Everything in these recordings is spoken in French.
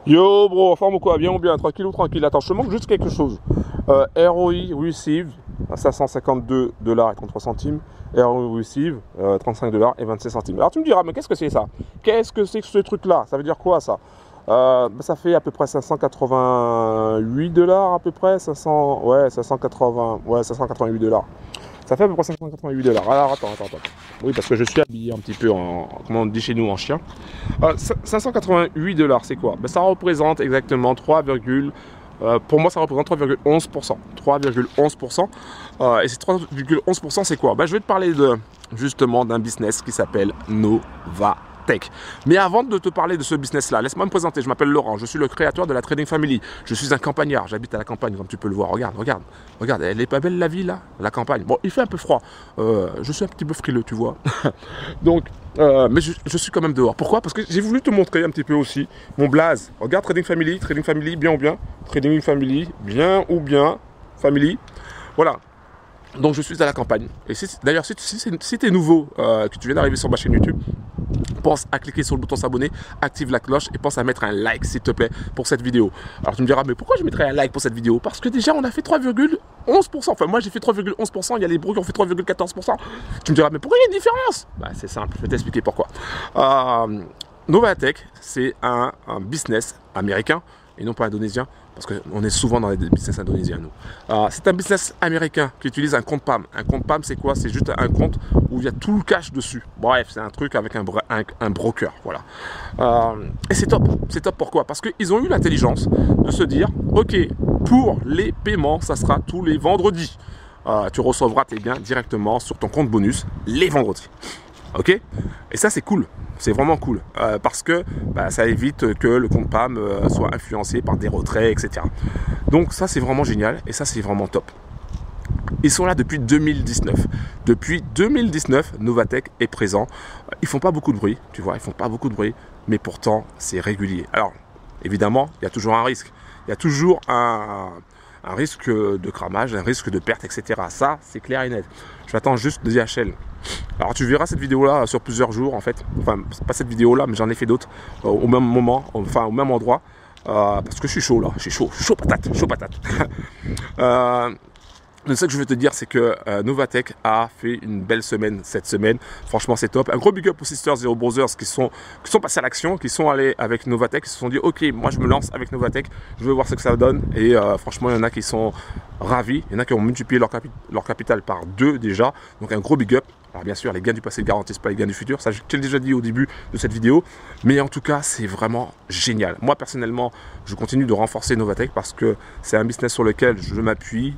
Yo bro, forme ou quoi? Bien ou bien? Tranquille ou tranquille? Attends, je te manque juste quelque chose. ROI Receive à 552 $ et 33 centimes. ROI Receive 35 $ et 26 centimes. Alors tu me diras, mais qu'est-ce que c'est ça? Qu'est-ce que c'est que ce truc-là? Ça veut dire quoi ça? Ça fait à peu près 588 $ à peu près. 588 $. Ça fait à peu près 588 $. Alors attends. Oui, parce que je suis habillé un petit peu en, comment on dit chez nous, en chien. 588 $, c'est quoi? Ça représente exactement 3, pour moi ça représente 3,11%. 3,11%. Et ces 3,11% c'est quoi? Je vais te parler justement d'un business qui s'appelle Novatech. Mais avant de te parler de ce business-là, laisse-moi me présenter. Je m'appelle Laurent, je suis le créateur de la Trading Family. Je suis un campagnard, j'habite à la campagne, comme tu peux le voir. Regarde, elle est pas belle la vie là, la campagne. Bon, il fait un peu froid. Je suis un petit peu frileux, tu vois. Donc, mais je suis quand même dehors. Pourquoi? Parce que j'ai voulu te montrer un petit peu aussi mon blaze. Regarde Trading Family, bien ou bien. Trading Family, bien ou bien. Family. Voilà. Donc je suis à la campagne. Et d'ailleurs, si tu es nouveau, que tu viens d'arriver sur ma chaîne YouTube, pense à cliquer sur le bouton s'abonner, active la cloche et pense à mettre un like s'il te plaît pour cette vidéo. Alors tu me diras, mais pourquoi je mettrais un like pour cette vidéo? Parce que déjà on a fait 3,11%. Enfin moi j'ai fait 3,11%, il y a les bros qui ont fait 3,14%. Tu me diras, mais pourquoi il y a une différence? C'est simple, je vais t'expliquer pourquoi. Novatech, c'est un business américain et non pas indonésien, parce qu'on est souvent dans les business indonésiens, nous. C'est un business américain qui utilise un compte PAM. Un compte PAM, c'est quoi? C'est juste un compte où il y a tout le cash dessus. Bref, c'est un truc avec un broker, voilà. Et c'est top. C'est top, pourquoi? Parce qu'ils ont eu l'intelligence de se dire, ok, pour les paiements, ça sera tous les vendredis. Tu recevras tes gains directement sur ton compte bonus les vendredis. Ok? Et ça, c'est cool. C'est vraiment cool parce que ça évite que le compte PAM soit influencé par des retraits, etc. Donc ça, c'est vraiment génial et ça, c'est vraiment top. Ils sont là depuis 2019. Depuis 2019, Novatech est présent. Ils font pas beaucoup de bruit, tu vois, ils font pas beaucoup de bruit, mais pourtant, c'est régulier. Alors, évidemment, il y a toujours un risque. Il y a toujours un risque de cramage, un risque de perte, etc. Ça, c'est clair et net. J'attends juste de DHL. Alors tu verras cette vidéo là sur plusieurs jours en fait, enfin pas cette vidéo là mais j'en ai fait d'autres au même moment, enfin au même endroit parce que je suis chaud là, chaud patate. Ce que je veux te dire, c'est que Novatech a fait une belle semaine cette semaine. Franchement, c'est top. Un gros big up aux Sisters Zero Brothers qui sont passés à l'action, qui sont allés avec Novatech, qui se sont dit, ok, moi je me lance avec Novatech, je veux voir ce que ça donne. Et franchement, il y en a qui sont ravis. Il y en a qui ont multiplié leur capital par 2 déjà. Donc un gros big up. Alors bien sûr, les gains du passé ne garantissent pas les gains du futur. Ça, je te l'ai déjà dit au début de cette vidéo. Mais en tout cas, c'est vraiment génial. Moi, personnellement, je continue de renforcer Novatech parce que c'est un business sur lequel je m'appuie.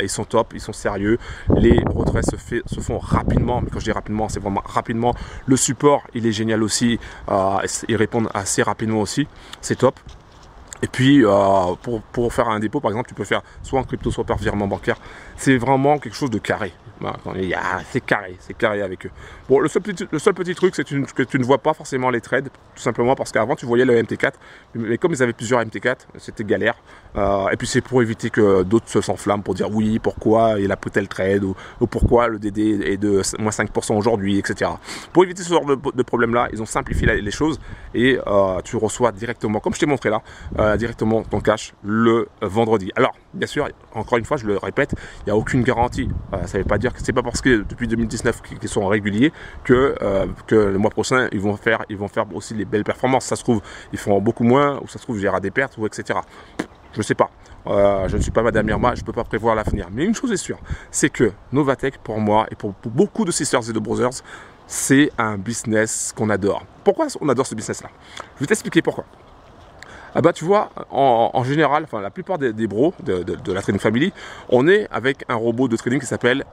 Ils sont top, ils sont sérieux. Les retraits se font rapidement. Mais quand je dis rapidement, c'est vraiment rapidement. Le support, il est génial aussi. Ils répondent assez rapidement aussi. C'est top. Et puis, pour faire un dépôt, par exemple, tu peux faire soit en crypto, soit par virement bancaire. C'est vraiment quelque chose de carré. C'est carré avec eux. Bon, le seul petit truc, c'est que tu ne vois pas forcément les trades, tout simplement parce qu'avant, tu voyais le MT4. Mais comme ils avaient plusieurs MT4, c'était galère. Et puis, c'est pour éviter que d'autres s'enflamment pour dire oui, pourquoi il a pris tel trade, ou pourquoi le DD est de moins 5% aujourd'hui, etc. Pour éviter ce genre de problème-là, ils ont simplifié les choses et tu reçois directement, comme je t'ai montré là, directement ton cash le vendredi. Alors, bien sûr, encore une fois, je le répète, il n'y a aucune garantie. Ça ne veut pas dire que c'est pas parce que depuis 2019 qu'ils sont réguliers que le mois prochain ils vont faire aussi les belles performances. Ça se trouve, ils font beaucoup moins, ou ça se trouve, il y aura des pertes, ou etc. Je ne sais pas. Je ne suis pas Madame Irma, je ne peux pas prévoir l'avenir. Mais une chose est sûre, c'est que Novatech, pour moi, et pour beaucoup de Sisters et de Brothers, c'est un business qu'on adore. Pourquoi on adore ce business-là? Je vais t'expliquer pourquoi. Tu vois, en général, enfin la plupart des bros de la Trading Family, on est avec un robot de trading qui s'appelle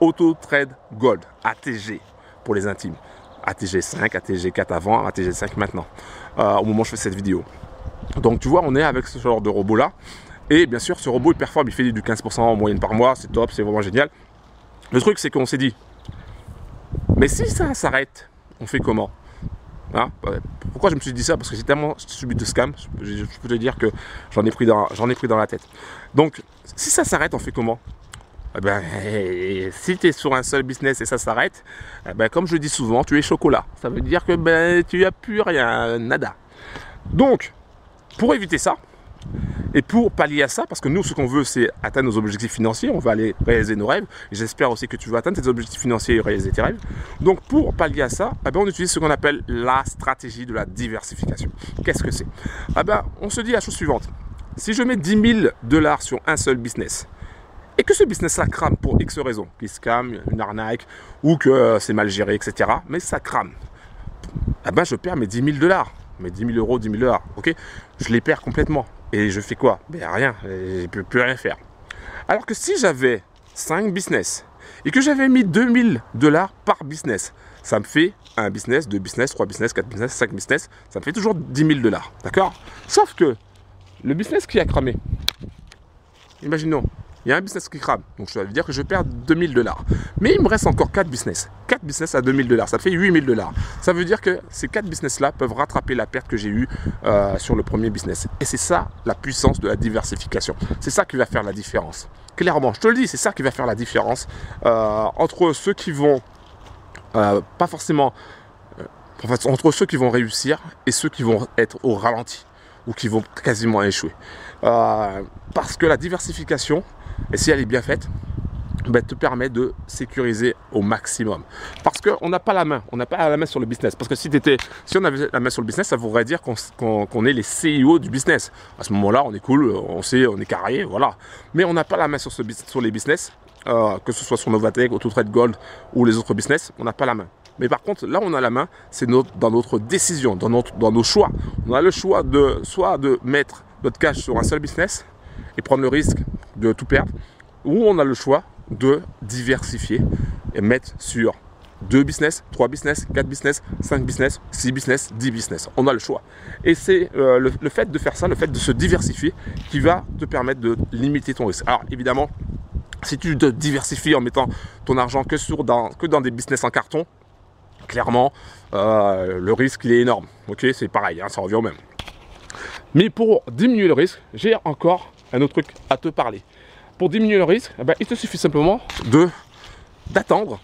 Auto Trade Gold, ATG pour les intimes. ATG 5, ATG 4 avant, ATG 5 maintenant, au moment où je fais cette vidéo. Donc tu vois, on est avec ce genre de robot là. Et bien sûr, ce robot il performe, il fait du 15% en moyenne par mois, c'est top, c'est vraiment génial. Le truc c'est qu'on s'est dit, mais si ça s'arrête, on fait comment? Pourquoi je me suis dit ça? Parce que j'ai tellement subi de scam, je peux te dire que j'en ai pris dans la tête. Donc, si ça s'arrête, on fait comment? Si tu es sur un seul business et ça s'arrête, comme je le dis souvent, tu es chocolat. Ça veut dire que tu n'as plus rien, nada. Donc, pour éviter ça, et pour pallier à ça, parce que nous, ce qu'on veut, c'est atteindre nos objectifs financiers, on va aller réaliser nos rêves, et j'espère aussi que tu vas atteindre tes objectifs financiers et réaliser tes rêves. Donc, pour pallier à ça, eh ben, on utilise ce qu'on appelle la stratégie de la diversification. Qu'est-ce que c'est? Eh ben, on se dit la chose suivante. Si je mets 10 000 $ sur un seul business, et que ce business-là crame pour X raisons, qu'il scam, une arnaque, ou que c'est mal géré, etc., mais ça crame, eh ben, je perds mes 10 000 $. Mes 10 000 €, 10 000 $, ok? Je les perds complètement. Et je fais quoi? Ben rien, je ne peux plus rien faire. Alors que si j'avais 5 business et que j'avais mis 2 000 $ par business, ça me fait un business, 2 business, 3 business, 4 business, 5 business, ça me fait toujours 10 000 $. D'accord? Sauf que le business qui a cramé, imaginons, il y a un business qui crame, donc ça veut dire que je perds 2 000 $. Mais il me reste encore 4 business. 4 business à 2 000 $, ça fait 8 000 $. Ça veut dire que ces 4 business-là peuvent rattraper la perte que j'ai eue sur le premier business. Et c'est ça la puissance de la diversification. C'est ça qui va faire la différence. Clairement, je te le dis, c'est ça qui va faire la différence entre ceux qui vont pas forcément... entre ceux qui vont réussir et ceux qui vont être au ralenti ou qui vont quasiment échouer. Parce que la diversification, et si elle est bien faite, ben, te permet de sécuriser au maximum. Parce qu'on n'a pas la main, on n'a pas la main sur le business. Parce que si on avait la main sur le business, ça voudrait dire qu'on est les CEO du business. À ce moment-là, on est cool, on sait, on est carré, voilà. Mais on n'a pas la main sur les business, que ce soit sur Novatech, AutoTrade Gold ou les autres business, on n'a pas la main. Mais par contre, là où on a la main, c'est dans notre décision, dans nos choix. On a le choix soit de mettre notre cash sur un seul business et prendre le risque de tout perdre, ou on a le choix de diversifier et mettre sur 2 business, 3 business, 4 business, 5 business, 6 business, 10 business. On a le choix. Et c'est le fait de faire ça, le fait de se diversifier qui va te permettre de limiter ton risque. Alors évidemment, si tu te diversifies en mettant ton argent que dans des business en carton, clairement, le risque il est énorme. Ok, c'est pareil, hein, ça revient au même. Mais pour diminuer le risque, j'ai encore un autre truc à te parler. Pour diminuer le risque, eh ben, il te suffit simplement d'attendre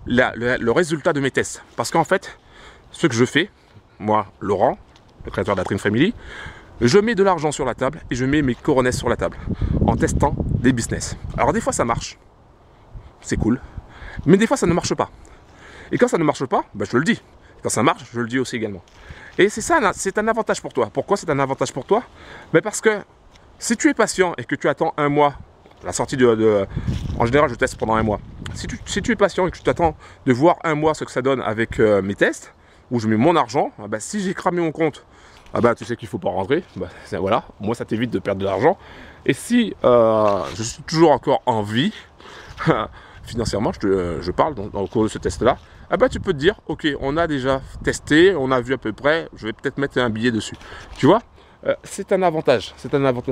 le résultat de mes tests. Parce qu'en fait, ce que je fais, moi, Laurent, le créateur de la Dream Family, je mets de l'argent sur la table et je mets mes coronesses sur la table en testant des business. Alors des fois ça marche, c'est cool, mais des fois ça ne marche pas. Et quand ça ne marche pas, ben, je te le dis. Quand ça marche, je le dis aussi également. Et c'est ça, c'est un avantage pour toi. Pourquoi c'est un avantage pour toi? Ben parce que si tu es patient et que tu attends un mois, la sortie en général, je teste pendant un mois. Si tu es patient et que tu t'attends de voir un mois ce que ça donne avec mes tests, où je mets mon argent, ben, si j'ai cramé mon compte, tu sais qu'il ne faut pas rentrer. Ben, voilà, moi ça t'évite de perdre de l'argent. Et si je suis toujours encore en vie, financièrement, je parle au cours de ce test-là, tu peux te dire, ok, on a déjà testé, on a vu à peu près, je vais peut-être mettre un billet dessus. Tu vois, c'est un avantage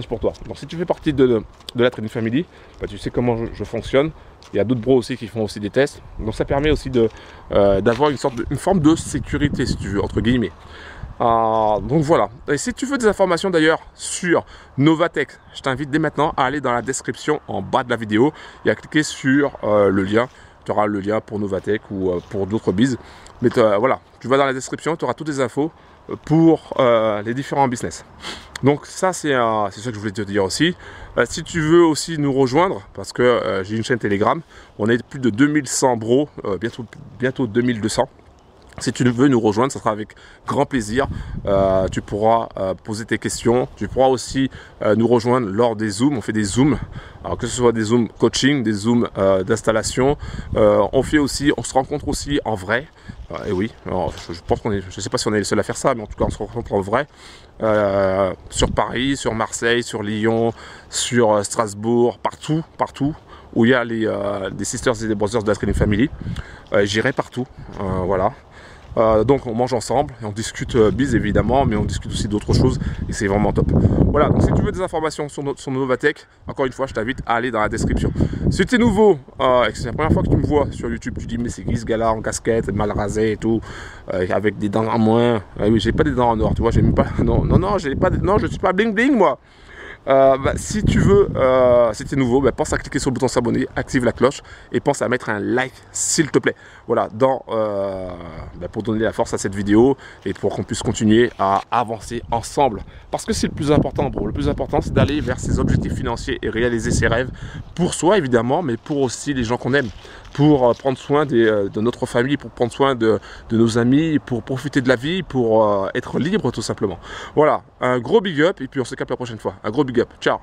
pour toi. Donc si tu fais partie de la Trading Family, tu sais comment je fonctionne. Il y a d'autres bros aussi qui font aussi des tests. Donc ça permet aussi d'avoir une forme de sécurité, si tu veux, entre guillemets. Donc voilà. Et si tu veux des informations d'ailleurs sur Novatech, je t'invite dès maintenant à aller dans la description en bas de la vidéo et à cliquer sur le lien. Tu auras le lien pour Novatech ou pour d'autres bises. Mais voilà, tu vas dans la description, tu auras toutes les infos pour les différents business. Donc ça c'est ce que je voulais te dire aussi. Si tu veux aussi nous rejoindre, parce que j'ai une chaîne Telegram, on est plus de 2100 bros, bientôt 2200. Si tu veux nous rejoindre, ça sera avec grand plaisir. Tu pourras poser tes questions. Tu pourras aussi nous rejoindre lors des zooms. On fait des zooms, alors que ce soit des zooms coaching, des zooms d'installation. On se rencontre aussi en vrai. Et oui, alors, je pense je ne sais pas si on est les seuls à faire ça, mais en tout cas on se rencontre en vrai. Sur Paris, sur Marseille, sur Lyon, sur Strasbourg, partout où il y a des sisters et des brothers de la Trading Family. J'irai partout, voilà. Donc on mange ensemble et on discute biz évidemment, mais on discute aussi d'autres choses et c'est vraiment top. Voilà, donc si tu veux des informations sur Novatech, encore une fois je t'invite à aller dans la description. Si tu es nouveau et que c'est la première fois que tu me vois sur YouTube, tu dis mais c'est qui ce gars-là en casquette, mal rasé et tout, avec des dents en moins. Oui, j'ai pas des dents en or, tu vois, j'ai même pas. Non, j'ai pas. Non, je suis pas bling bling moi. Si tu veux, si tu es nouveau, pense à cliquer sur le bouton s'abonner, active la cloche et pense à mettre un like s'il te plaît. Voilà, pour donner la force à cette vidéo et pour qu'on puisse continuer à avancer ensemble. Parce que c'est le plus important, bro. Le plus important, c'est d'aller vers ses objectifs financiers et réaliser ses rêves pour soi, évidemment, mais pour aussi les gens qu'on aime. Pour prendre soin de notre famille, pour prendre soin de nos amis, pour profiter de la vie, pour être libre tout simplement. Voilà, un gros big up et puis on se capte la prochaine fois. Un gros big up, ciao.